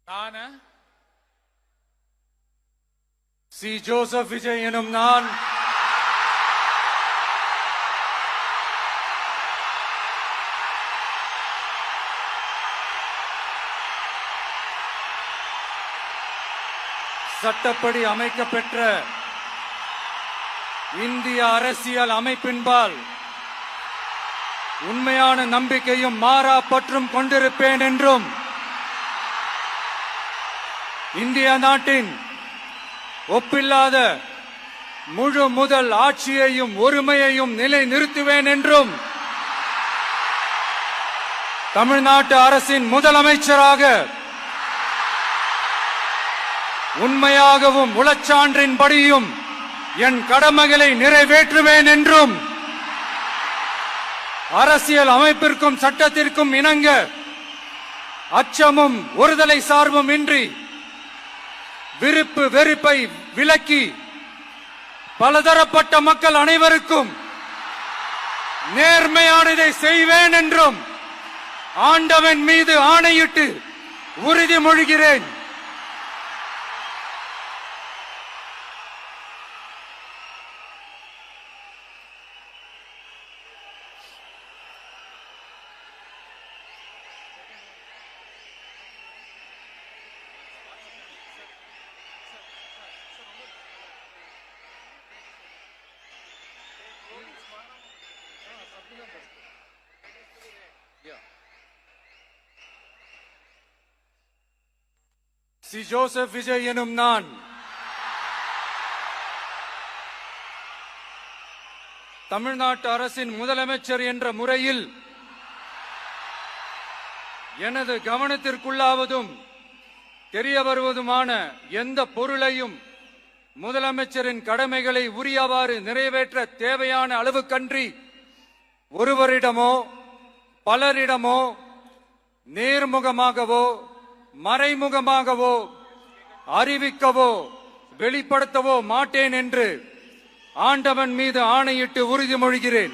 நான் C. Joseph Vijay எனும் நான் சட்டப்படி அமைக்கப்பெற்ற இந்திய அரசியல் அமைப்பின்பால் உண்மையான நம்பிக்கையும் மாறா பற்றும் கொண்டிருப்பேன் என்றும் இந்திய நாட்டின் ஒப்பில்லாத முழு முதல் ஆட்சியையும் ஒருமையையும் நிலை நிறுத்துவேன் என்றும் தமிழ்நாட்டு அரசின் முதலமைச்சராக உண்மையாகவும் உளச்சான்றின்படியும் என் கடமைகளை நிறைவேற்றுவேன் என்றும் அரசியல் அமைப்பிற்கும் சட்டத்திற்கும் இணங்க அச்சமும் ஒருதலை சார்பும் இன்றி விருப்பு வெறுப்பை விலக்கி பலதரப்பட்ட மக்கள் அனைவருக்கும் நேர்மையானதை செய்வேன் என்றும் ஆண்டவன் மீது ஆணையிட்டு உறுதிமொழிகிறேன். சி. ஜோசப் விஜய் எனும் நான் தமிழ்நாட்டு அரசின் முதலமைச்சர் என்ற முறையில் எனது கவனத்திற்குள்ளாவதும் தெரிய வருவதுமான எந்த பொருளையும் முதலமைச்சரின் கடமைகளை உரியவாறு நிறைவேற்ற தேவையான அளவுக்கன்றி ஒருவரிடமோ பலரிடமோ நேர்முகமாகவோ மறைமுகமாகவோ அறிவிக்கவோ வெளிப்படுத்தவோ மாட்டேன் என்று ஆண்டவன் மீது ஆணையிட்டு உறுதிமொழிகிறேன்.